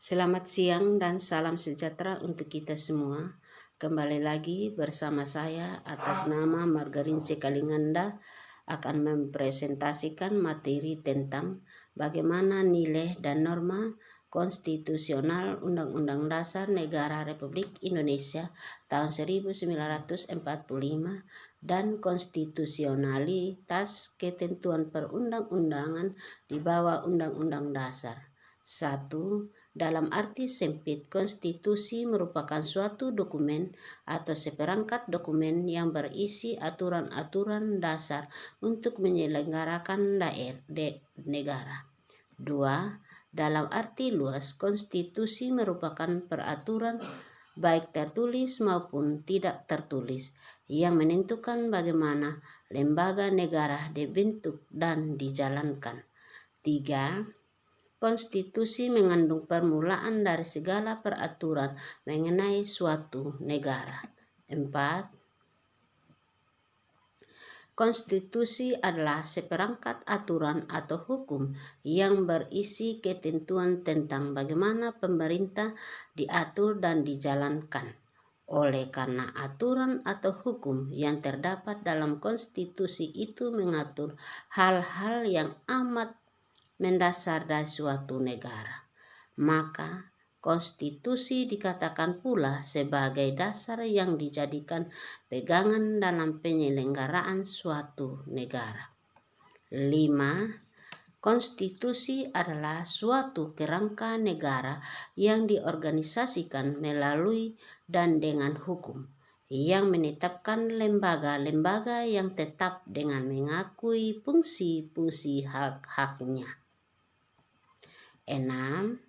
Selamat siang dan salam sejahtera untuk kita semua. Kembali lagi bersama saya atas nama Margarin C. Kalinganda akan mempresentasikan materi tentang bagaimana nilai dan norma konstitusional Undang-Undang Dasar Negara Republik Indonesia tahun 1945 dan konstitusionalitas ketentuan perundang-undangan di bawah Undang-Undang Dasar. 1. Dalam arti sempit, konstitusi merupakan suatu dokumen atau seperangkat dokumen yang berisi aturan-aturan dasar untuk menyelenggarakan negara. 2. Dalam arti luas, konstitusi merupakan peraturan baik tertulis maupun tidak tertulis yang menentukan bagaimana lembaga negara dibentuk dan dijalankan. 3. Konstitusi mengandung permulaan dari segala peraturan mengenai suatu negara. 4. Konstitusi adalah seperangkat aturan atau hukum yang berisi ketentuan tentang bagaimana pemerintah diatur dan dijalankan. Oleh karena aturan atau hukum yang terdapat dalam konstitusi itu mengatur hal-hal yang amat mendasar dari suatu negara, maka konstitusi dikatakan pula sebagai dasar yang dijadikan pegangan dalam penyelenggaraan suatu negara. 5. Konstitusi adalah suatu kerangka negara yang diorganisasikan melalui dan dengan hukum, yang menetapkan lembaga-lembaga yang tetap dengan mengakui fungsi-fungsi hak-haknya. 6.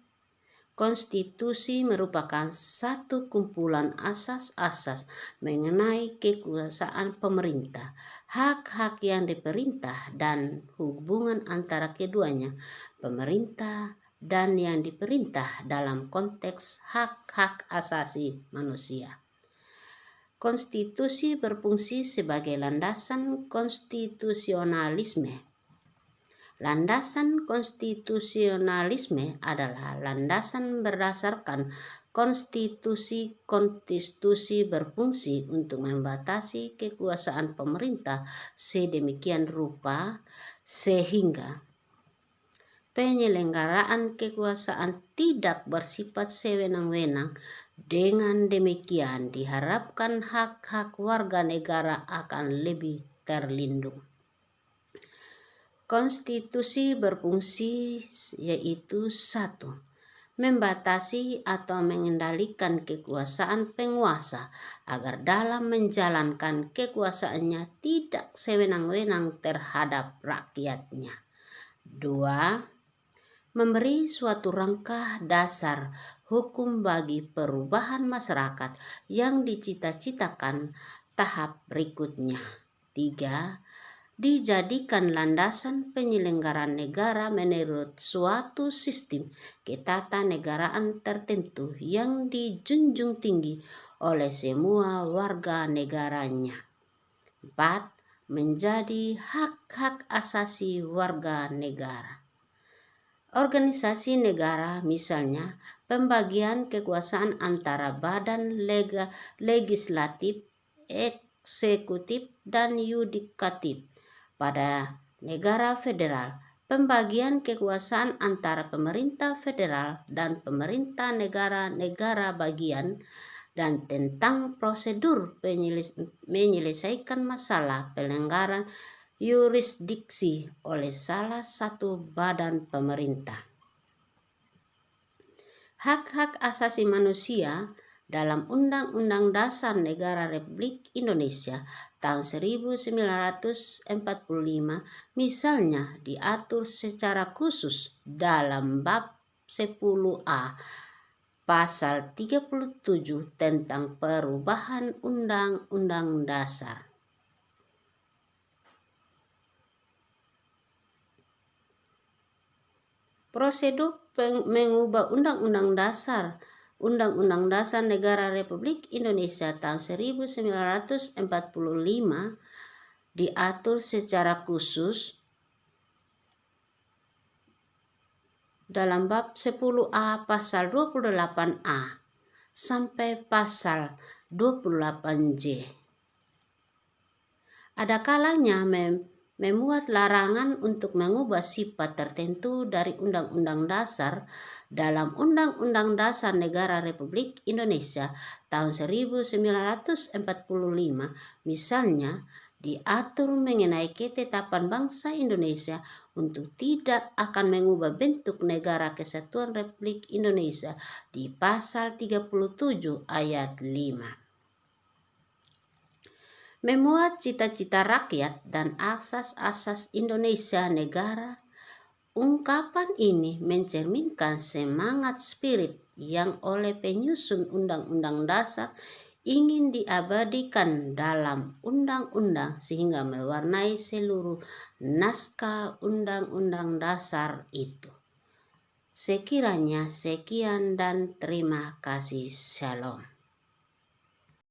Konstitusi merupakan satu kumpulan asas-asas mengenai kekuasaan pemerintah, hak-hak yang diperintah dan hubungan antara keduanya, pemerintah dan yang diperintah dalam konteks hak-hak asasi manusia. Konstitusi berfungsi sebagai landasan konstitusionalisme. Landasan konstitusionalisme adalah landasan berdasarkan konstitusi berfungsi untuk membatasi kekuasaan pemerintah sedemikian rupa sehingga penyelenggaraan kekuasaan tidak bersifat sewenang-wenang. Dengan demikian diharapkan hak-hak warga negara akan lebih terlindung. Konstitusi berfungsi yaitu 1. Membatasi atau mengendalikan kekuasaan penguasa agar dalam menjalankan kekuasaannya tidak sewenang-wenang terhadap rakyatnya. 2. Memberi suatu rangka dasar hukum bagi perubahan masyarakat yang dicita-citakan tahap berikutnya. 3. Dijadikan landasan penyelenggaraan negara menurut suatu sistem ketatanegaraan tertentu yang dijunjung tinggi oleh semua warga negaranya. 4. Menjadi hak-hak asasi warga negara. Organisasi negara, misalnya pembagian kekuasaan antara badan legislatif, eksekutif, dan yudikatif. Pada negara federal, pembagian kekuasaan antara pemerintah federal dan pemerintah negara-negara bagian, dan tentang prosedur menyelesaikan masalah pelanggaran yurisdiksi oleh salah satu badan pemerintah. Hak-hak asasi manusia dalam Undang-Undang Dasar Negara Republik Indonesia tahun 1945 misalnya diatur secara khusus dalam bab 10A pasal 37 tentang perubahan Undang-Undang Dasar. Prosedur mengubah Undang-Undang Dasar Negara Republik Indonesia tahun 1945 diatur secara khusus dalam bab 10a pasal 28a sampai pasal 28j. Ada kalanya memuat larangan untuk mengubah sifat tertentu dari Undang-Undang Dasar dalam Undang-Undang Dasar Negara Republik Indonesia tahun 1945, misalnya diatur mengenai ketetapan bangsa Indonesia untuk tidak akan mengubah bentuk negara kesatuan Republik Indonesia di pasal 37 ayat 5. Memuat cita-cita rakyat dan asas-asas Indonesia negara. Ungkapan ini mencerminkan semangat spirit yang oleh penyusun Undang-Undang Dasar ingin diabadikan dalam undang-undang sehingga mewarnai seluruh naskah Undang-Undang Dasar itu. Sekiranya sekian dan terima kasih. Shalom.